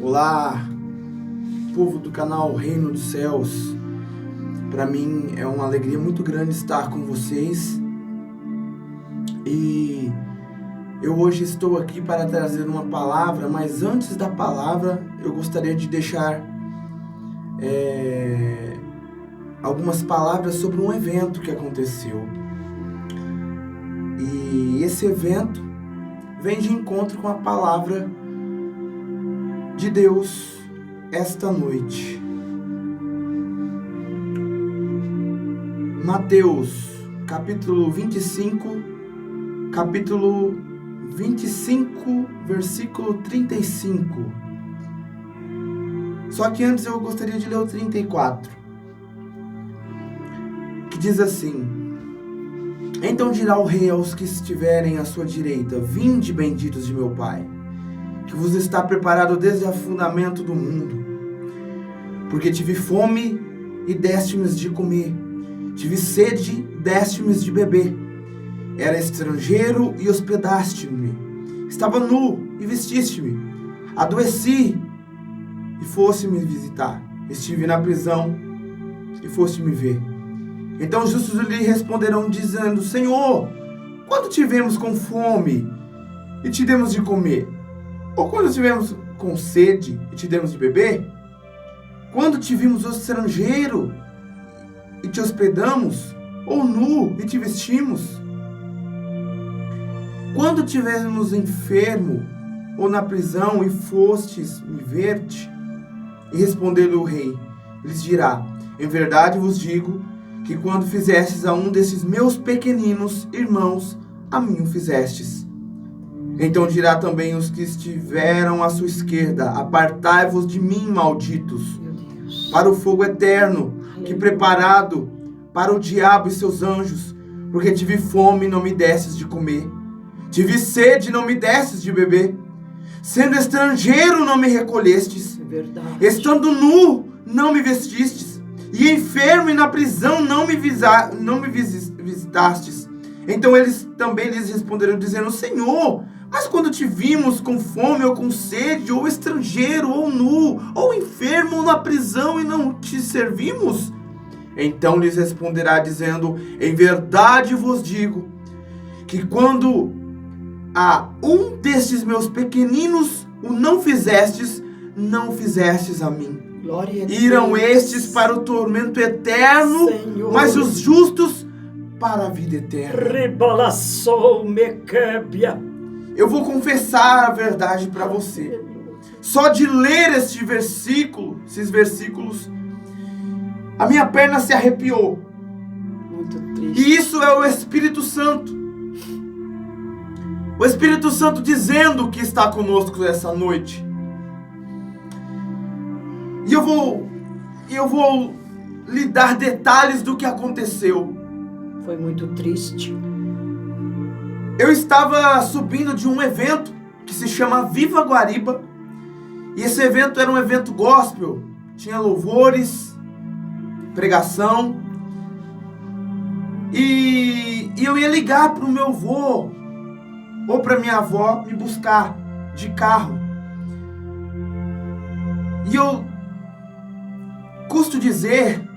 Olá, povo do canal Reino dos Céus. Para mim é uma alegria muito grande estar com vocês. E eu hoje estou aqui para trazer uma palavra, mas antes da palavra eu gostaria de deixar algumas palavras sobre um evento que aconteceu. E esse evento vem de encontro com a palavra de Deus esta noite. Mateus, capítulo 25, versículo 35. Só que antes eu gostaria de ler o 34, que diz assim: Então dirá o rei aos que estiverem à sua direita: Vinde, benditos de meu Pai, que vos está preparado desde o fundamento do mundo. Porque tive fome e deste-me de comer, tive sede, deste-me de beber, era estrangeiro e hospedaste-me, estava nu e vestiste-me, adoeci e foste-me visitar, estive na prisão e foste me ver. Então os justos lhe responderão dizendo: Senhor, quando tivemos com fome e te demos de comer? Ou quando tivemos com sede e te demos de beber? Quando te vimos estrangeiro e te hospedamos? Ou nu e te vestimos? Quando tivemos enfermo ou na prisão e fostes me ver-te? E respondendo o rei, lhes dirá: Em verdade vos digo que quando fizestes a um desses meus pequeninos irmãos, a mim o fizestes. Então dirá também os que estiveram à sua esquerda: Apartai-vos de mim, malditos, para o fogo eterno, que preparado para o diabo e seus anjos, porque tive fome e não me destes de comer, tive sede e não me destes de beber, sendo estrangeiro não me recolhestes, estando nu não me vestistes, e enfermo e na prisão não me visitastes. Então eles também lhes responderam dizendo: Senhor, mas quando te vimos com fome ou com sede, ou estrangeiro, ou nu, ou enfermo, ou na prisão, e não te servimos? Então lhes responderá dizendo: Em verdade vos digo, que quando a um destes meus pequeninos o não fizestes, não fizestes a mim. Irão estes para o tormento eterno, Senhor, mas os justos para a vida eterna. Eu vou confessar a verdade para você. Só de ler esses versículos, a minha perna se arrepiou. Muito triste. E isso é o Espírito Santo. O Espírito Santo dizendo que está conosco essa noite. E eu vou lhe dar detalhes do que aconteceu. Foi muito triste. Eu estava subindo de um evento que se chama Viva Guariba. E esse evento era um evento gospel. Tinha louvores, pregação. E eu ia ligar para o meu avô ou para minha avó me buscar de carro. E eu custo dizer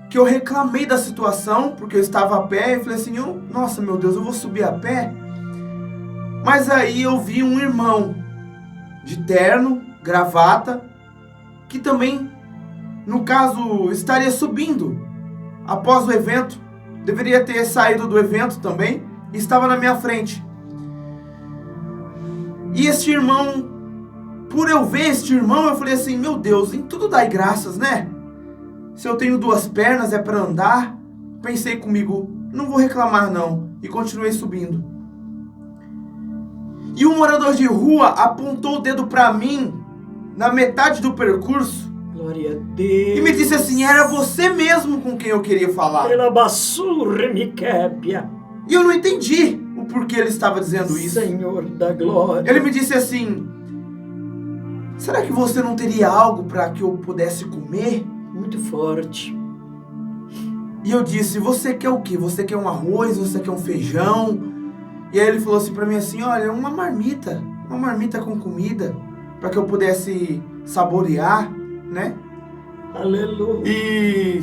que eu reclamei da situação, porque eu estava a pé e falei assim: nossa, meu Deus, eu vou subir a pé? Mas aí eu vi um irmão de terno, gravata, que também, no caso, estaria subindo após o evento, deveria ter saído do evento também, e estava na minha frente. E este irmão, por eu ver este irmão, eu falei assim: meu Deus, em tudo dai graças, né? Se eu tenho duas pernas, é para andar. Pensei comigo, não vou reclamar não. E continuei subindo. E um morador de rua apontou o dedo para mim, na metade do percurso. Glória a Deus. E me disse assim: era você mesmo com quem eu queria falar. Pela basura me quebra. E eu não entendi o porquê ele estava dizendo isso. Senhor da glória. Ele me disse assim: será que você não teria algo para que eu pudesse comer? Muito forte. E eu disse: você quer o quê? Você quer um arroz? Você quer um feijão? E aí ele falou assim pra mim assim: olha, uma marmita com comida. para que eu pudesse saborear, né? Aleluia. E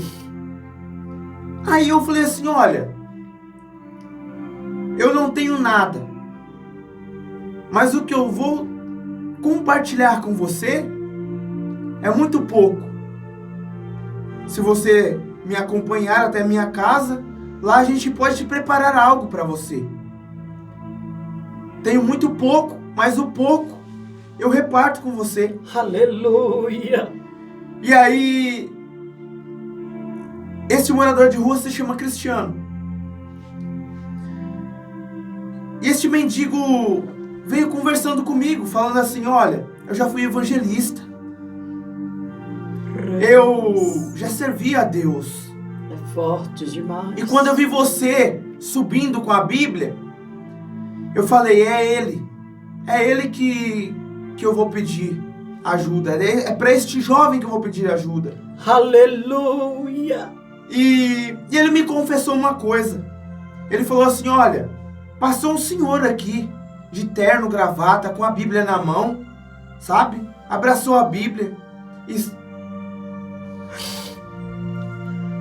aí eu falei assim, olha, eu não tenho nada, mas o que eu vou compartilhar com você é muito pouco. Se você me acompanhar até a minha casa, lá a gente pode te preparar algo para você. Tenho muito pouco, mas o pouco eu reparto com você. Aleluia. E aí, esse morador de rua se chama Cristiano. E este mendigo veio conversando comigo, falando assim, olha, eu já fui evangelista. Eu já servi a Deus. É forte demais. E quando eu vi você subindo com a Bíblia, eu falei, é ele que eu vou pedir ajuda. É para este jovem que eu vou pedir ajuda. Aleluia. E ele me confessou uma coisa. Ele falou assim, olha, passou um senhor aqui, de terno, gravata, com a Bíblia na mão, sabe? Abraçou a Bíblia.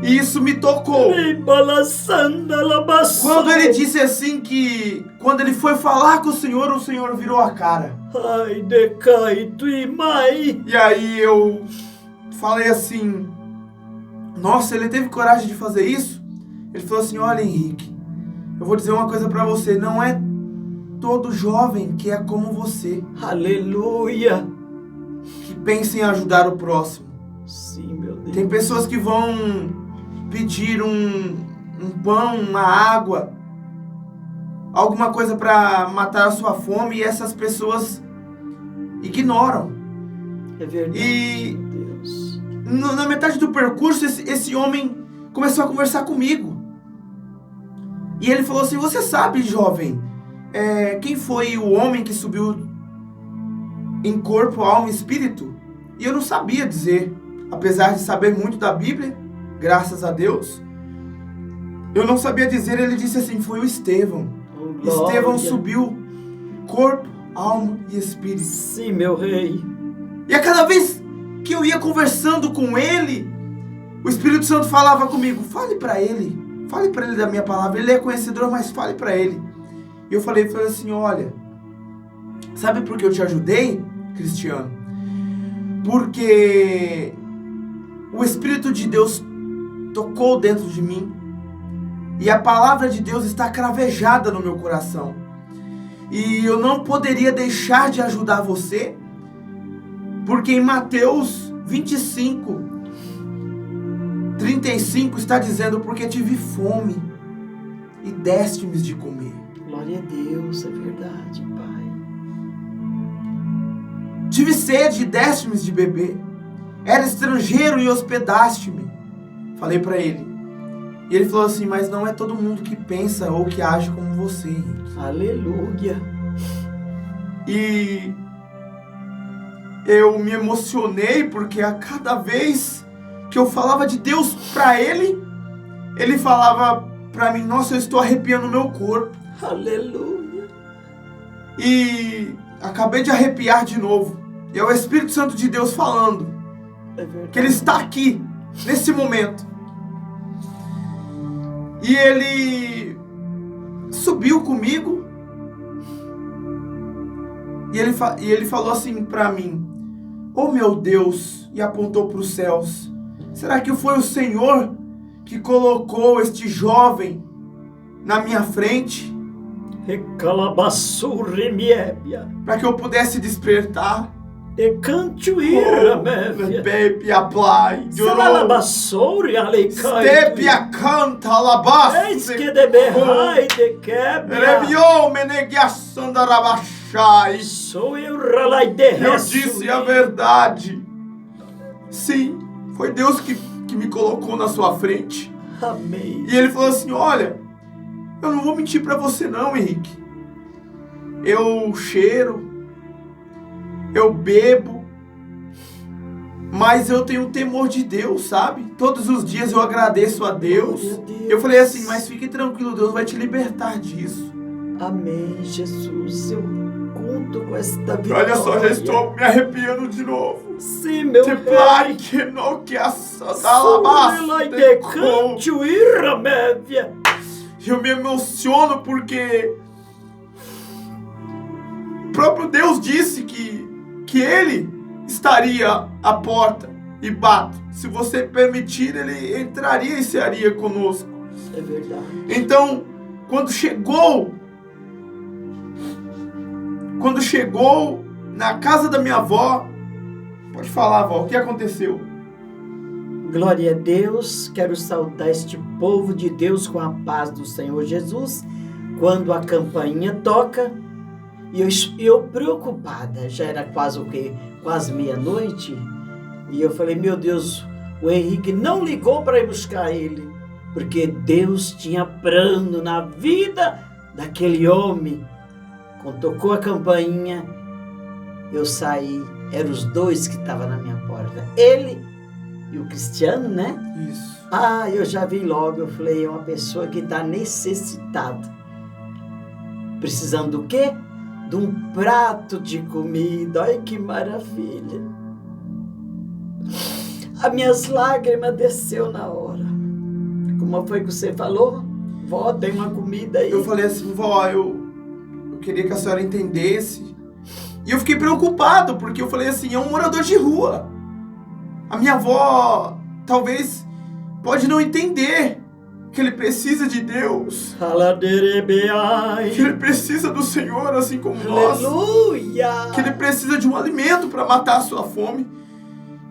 E isso me tocou. Quando ele disse assim que quando ele foi falar com o Senhor virou a cara. Ai, decai tu e mai. E aí eu falei assim, nossa, ele teve coragem de fazer isso? Ele falou assim, olha Henrique, eu vou dizer uma coisa pra você, não é todo jovem que é como você. Aleluia. Que pensa em ajudar o próximo. Sim, meu Deus. Tem pessoas que vão pedir um pão, uma água, alguma coisa para matar a sua fome, e essas pessoas ignoram. É verdade, e meu Deus. Na metade do percurso, esse homem começou a conversar comigo. E ele falou assim, você sabe, jovem, quem foi o homem que subiu em corpo, alma e espírito? E eu não sabia dizer, apesar de saber muito da Bíblia, graças a Deus, eu não sabia dizer. Ele disse assim, foi o Estevão. Oh, Estevão subiu corpo, alma e espírito. Sim, meu rei. E a cada vez que eu ia conversando com ele, o Espírito Santo falava comigo, fale para ele da minha palavra, ele é conhecedor, mas fale para ele. E eu falei assim, olha, sabe por que eu te ajudei, Cristiano? Porque o Espírito de Deus tocou dentro de mim e a palavra de Deus está cravejada no meu coração. E eu não poderia deixar de ajudar você, porque em Mateus 25:35 está dizendo, porque tive fome e deste-me de comer. Glória a Deus, é verdade, Pai. Tive sede e deste-me de beber. Era estrangeiro e hospedaste-me. Falei para ele. E ele falou assim, mas não é todo mundo que pensa ou que age como você, Henrique. Aleluia. E eu me emocionei porque a cada vez que eu falava de Deus para ele, ele falava para mim, nossa, eu estou arrepiando o meu corpo. Aleluia. E acabei de arrepiar de novo. E é o Espírito Santo de Deus falando. É verdade. Que ele está aqui, nesse momento. E ele subiu comigo. E ele falou assim para mim, oh meu Deus, e apontou para os céus. Será que foi o Senhor que colocou este jovem na minha frente? Para que eu pudesse despertar. E cantuira, Pepe apply. Stepia canta alabasta. Eis que de berrai de quebra. Rebio menegiaçandarabachai. Sou eu ralai de Eu disse a verdade. Sim, foi Deus que me colocou na sua frente. Amém. E ele falou assim, olha, eu não vou mentir para você não, Henrique. Eu cheiro, eu bebo, mas eu tenho temor de Deus, sabe? Todos os dias eu agradeço a Deus. Eu falei assim, mas fique tranquilo, Deus vai te libertar disso. Amém, Jesus. Eu junto com esta vitória. Olha só, já estou me arrepiando de novo. Sim, meu Te rei. pai que não que essa Surelai de canto irramévia. Eu me emociono porque o próprio Deus disse que Ele estaria à porta e bate. Se você permitir, Ele entraria e cearia conosco. É verdade. Então, quando chegou na casa da minha avó, pode falar, avó, o que aconteceu? Glória a Deus, quero saudar este povo de Deus com a paz do Senhor Jesus. Quando a campainha toca, e eu preocupada, já era quase o quê? Quase meia-noite, e eu falei, meu Deus, o Henrique não ligou para ir buscar ele, porque Deus tinha plano na vida daquele homem. Quando tocou a campainha, eu saí, eram os dois que estavam na minha porta, ele e o Cristiano, né? Isso. Ah, eu já vi logo, eu falei, é uma pessoa que está necessitada. Precisando do quê? De um prato de comida. Olha que maravilha. As minhas lágrimas desceu na hora. Como foi que você falou? Vó, tem uma comida aí. Eu falei assim, vó, eu queria que a senhora entendesse. E eu fiquei preocupado, porque eu falei assim, é um morador de rua. A minha avó talvez pode não entender que ele precisa de Deus, que ele precisa do Senhor, assim como nós, Aleluia! que ele precisa de um alimento para matar a sua fome.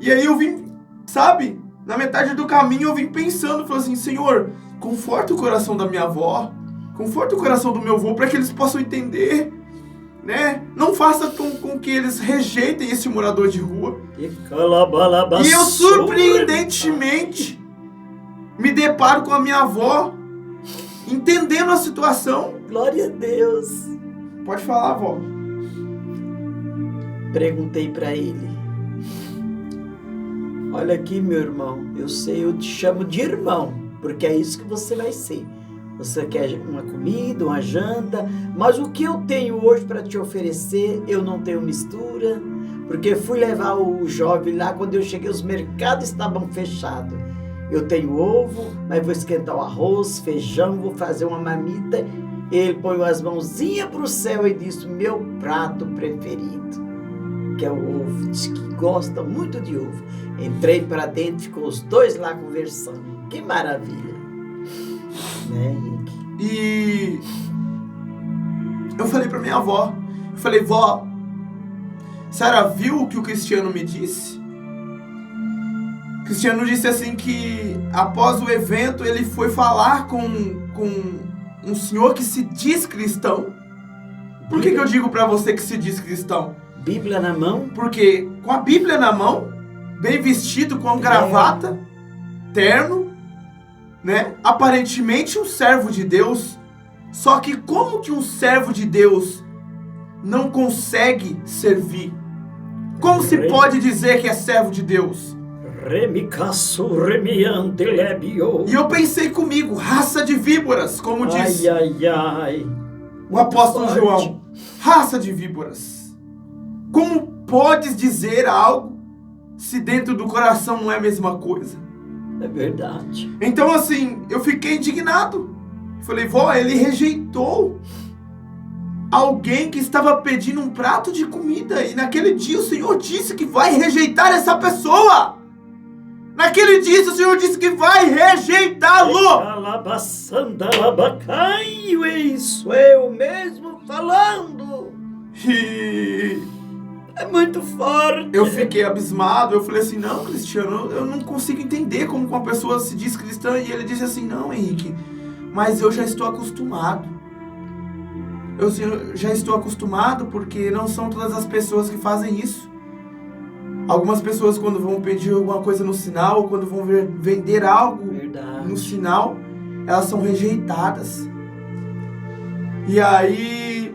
E aí eu vim, sabe, na metade do caminho eu vim pensando, falei assim, Senhor, conforta o coração da minha avó, conforta o coração do meu avô para que eles possam entender, né? Não faça com que eles rejeitem esse morador de rua. E eu surpreendentemente me deparo com a minha avó entendendo a situação. Glória a Deus. Pode falar, avó. Perguntei para ele. Olha aqui, meu irmão, eu sei, eu te chamo de irmão, porque é isso que você vai ser. Você quer uma comida, uma janta, mas o que eu tenho hoje para te oferecer, eu não tenho mistura, porque fui levar o jovem lá, quando eu cheguei os mercados estavam fechados. Eu tenho ovo, mas vou esquentar o arroz, feijão, vou fazer uma marmita. Ele põe as mãozinhas para o céu e disse, meu prato preferido, que é o ovo, diz que gosta muito de ovo. Entrei para dentro, ficou os dois lá conversando. Que maravilha! Né, Henrique? E eu falei pra minha avó, eu falei, vó, a senhora viu o que o Cristiano me disse? O Cristiano disse assim que após o evento ele foi falar com um senhor que se diz cristão. Por que eu digo pra você que se diz cristão? Bíblia na mão? Porque com a Bíblia na mão, bem vestido, com gravata, terno, né? Aparentemente um servo de Deus. Só que como que um servo de Deus não consegue servir? Como se pode dizer que é servo de Deus? E eu pensei comigo, raça de víboras, como disse o apóstolo João. Raça de víboras. Como podes dizer algo se dentro do coração não é a mesma coisa? É verdade. Então assim, eu fiquei indignado. Falei, vó, ele rejeitou alguém que estava pedindo um prato de comida. E naquele dia o Senhor disse que vai rejeitar essa pessoa. Naquele dia o Senhor disse que vai rejeitá-lo. Isso, eu mesmo falando. E é muito forte. Eu fiquei abismado. Eu falei assim, não, Cristiano, eu não consigo entender como uma pessoa se diz cristã. E ele disse assim, não, Henrique, mas eu já estou acostumado. Eu já estou acostumado porque não são todas as pessoas que fazem isso. Algumas pessoas quando vão pedir alguma coisa no sinal, ou quando vão vender algo no sinal, elas são rejeitadas. E aí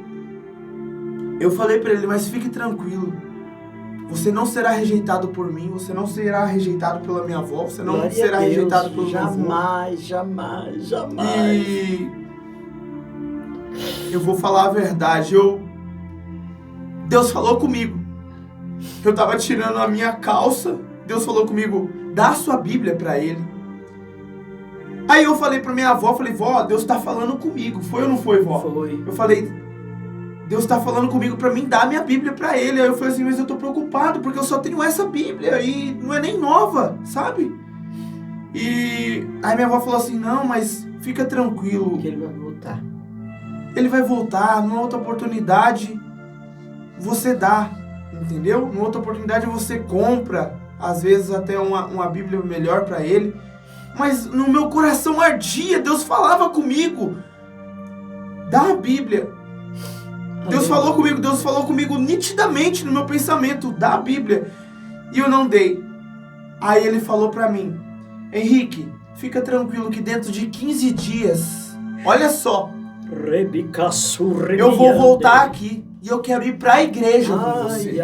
eu falei para ele, mas fique tranquilo. Você não será rejeitado por mim, você não será rejeitado pela minha avó, você não Glória será a Deus, rejeitado pelo meu avô. jamais, jamais, jamais. E eu vou falar a verdade, Deus falou comigo. Eu tava tirando a minha calça. Deus falou comigo, dá a sua Bíblia pra ele. Aí eu falei pra minha avó, falei, vó, Deus tá falando comigo. Foi ou não foi, vó? Foi. Eu falei, Deus tá falando comigo pra mim dar a minha Bíblia pra ele. Aí eu falei assim, mas eu tô preocupado, porque eu só tenho essa Bíblia e não é nem nova, sabe? E aí minha avó falou assim, não, mas fica tranquilo. Que ele vai voltar. Ele vai voltar, numa outra oportunidade você dá, entendeu? Numa outra oportunidade você compra, às vezes até uma Bíblia melhor pra ele. Mas no meu coração ardia, Deus falava comigo. Dá a Bíblia. Deus falou comigo nitidamente no meu pensamento, dá a Bíblia. E eu não dei. Aí ele falou pra mim, Henrique, fica tranquilo que dentro de 15 dias, olha só, eu vou voltar aqui e eu quero ir pra igreja com você.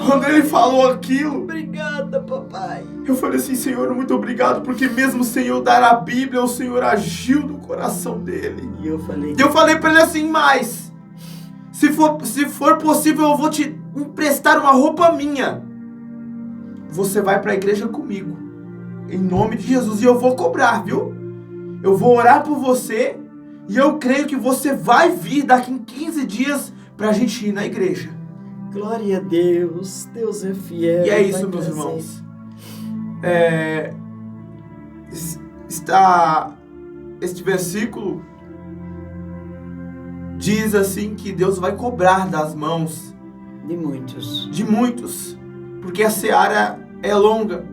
Quando ele falou aquilo, obrigada, papai. Eu falei assim, Senhor, muito obrigado, porque mesmo sem eu dar a Bíblia, o Senhor agiu no coração dele. E eu falei pra ele assim, mas se for possível, eu vou te emprestar uma roupa minha. Você vai pra igreja comigo, em nome de Jesus, e eu vou cobrar, viu? Eu vou orar por você, e eu creio que você vai vir daqui em 15 dias pra gente ir na igreja. Glória a Deus, Deus é fiel. E é isso, meus irmãos. Este versículo diz assim que Deus vai cobrar das mãos de muitos, porque a seara é longa,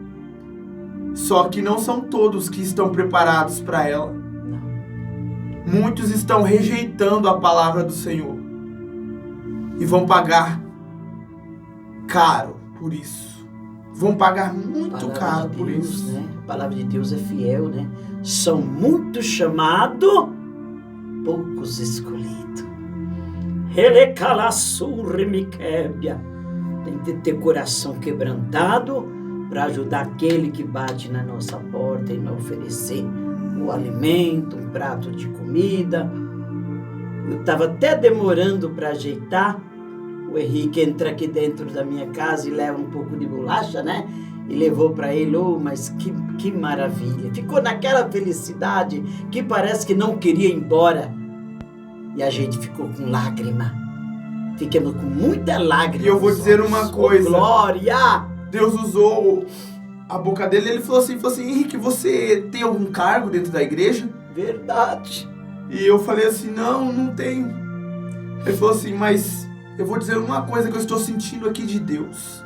só que não são todos que estão preparados para ela. Muitos estão rejeitando a palavra do Senhor e vão pagar caro por isso. Vão pagar muito caro por isso. Né? A palavra de Deus é fiel, né? São muitos chamados, poucos escolhidos. Tem que ter coração quebrantado para ajudar aquele que bate na nossa porta e não oferecer o alimento, um prato de comida. Eu estava até demorando para ajeitar. O Henrique entra aqui dentro da minha casa e leva um pouco de bolacha, né? E levou para ele, mas que maravilha. Ficou naquela felicidade que parece que não queria ir embora. E a gente ficou com lágrima. Ficamos com muita lágrima. E eu vou dizer uma coisa. Glória! Deus usou a boca dele e ele falou assim, Henrique, você tem algum cargo dentro da igreja? Verdade. E eu falei assim, não tenho. Ele falou assim, mas eu vou dizer uma coisa que eu estou sentindo aqui de Deus.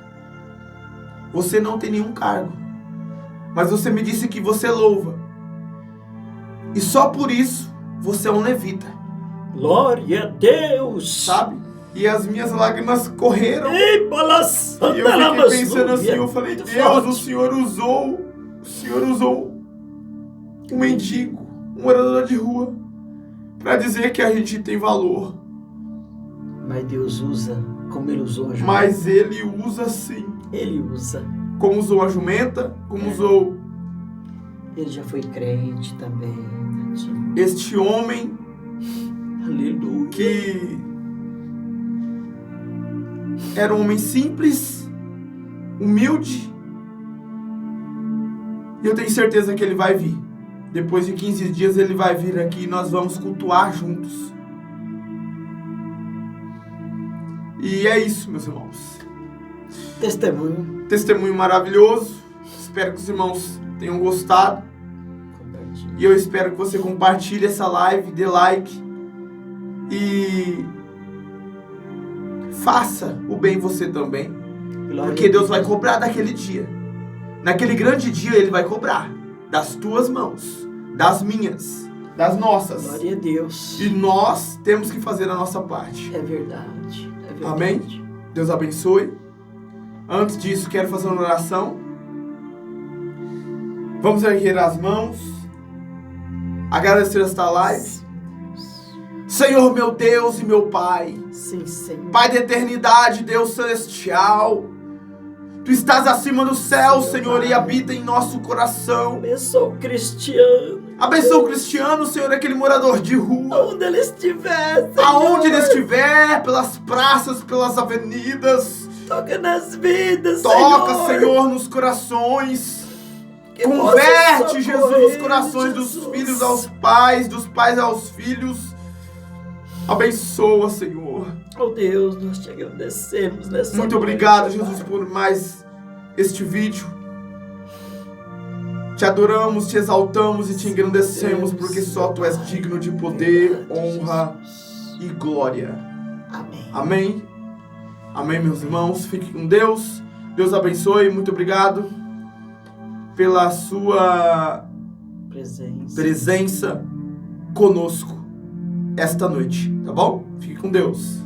Você não tem nenhum cargo, mas você me disse que você louva. E só por isso você é um levita. Glória a Deus! Sabe? E as minhas lágrimas correram. E eu fiquei pensando assim, eu falei, Deus, o Senhor usou um mendigo, um morador de rua, para dizer que a gente tem valor. Mas Deus usa como Ele usou a jumenta. Mas Ele usa sim. Ele usa. Como usou a jumenta, como usou... Ele já foi crente também. Tadinho. Este homem... Aleluia. Que era um homem simples, humilde. E eu tenho certeza que ele vai vir. Depois de 15 dias ele vai vir aqui e nós vamos cultuar juntos. E é isso, meus irmãos. Testemunho maravilhoso. Espero que os irmãos tenham gostado. E eu espero que você compartilhe essa live, dê like. E faça o bem você também. Porque Deus vai cobrar daquele dia. Naquele grande dia Ele vai cobrar. Das tuas mãos, das minhas, das nossas. Glória a Deus. E nós temos que fazer a nossa parte. É verdade. Amém? Deus abençoe. Antes disso, quero fazer uma oração. Vamos erguer as mãos. Agradecer esta live. Senhor, meu Deus e meu Pai. Sim, Senhor. Pai da eternidade, Deus celestial. Tu estás acima do céu, Senhor, e habita em nosso coração. Eu sou cristiano. Abençoa o Cristiano, Senhor, aquele morador de rua. Onde ele estiver, Senhor. Aonde ele estiver, pelas praças, pelas avenidas. Toca nas vidas, Toca, Senhor, nos corações. Que Converte, possa Jesus, socorrer, os corações dos Jesus. filhos aos pais, dos pais aos filhos. Abençoa, Senhor. Oh Deus, nós te agradecemos nessa Muito noite, obrigado, Pai. Jesus, por mais este vídeo. Te adoramos, te exaltamos e te engrandecemos, porque só Tu és digno de poder, honra e glória. Amém. Amém? Amém, meus irmãos. Fiquem com Deus. Deus abençoe. Muito obrigado pela sua presença conosco esta noite, tá bom? Fique com Deus.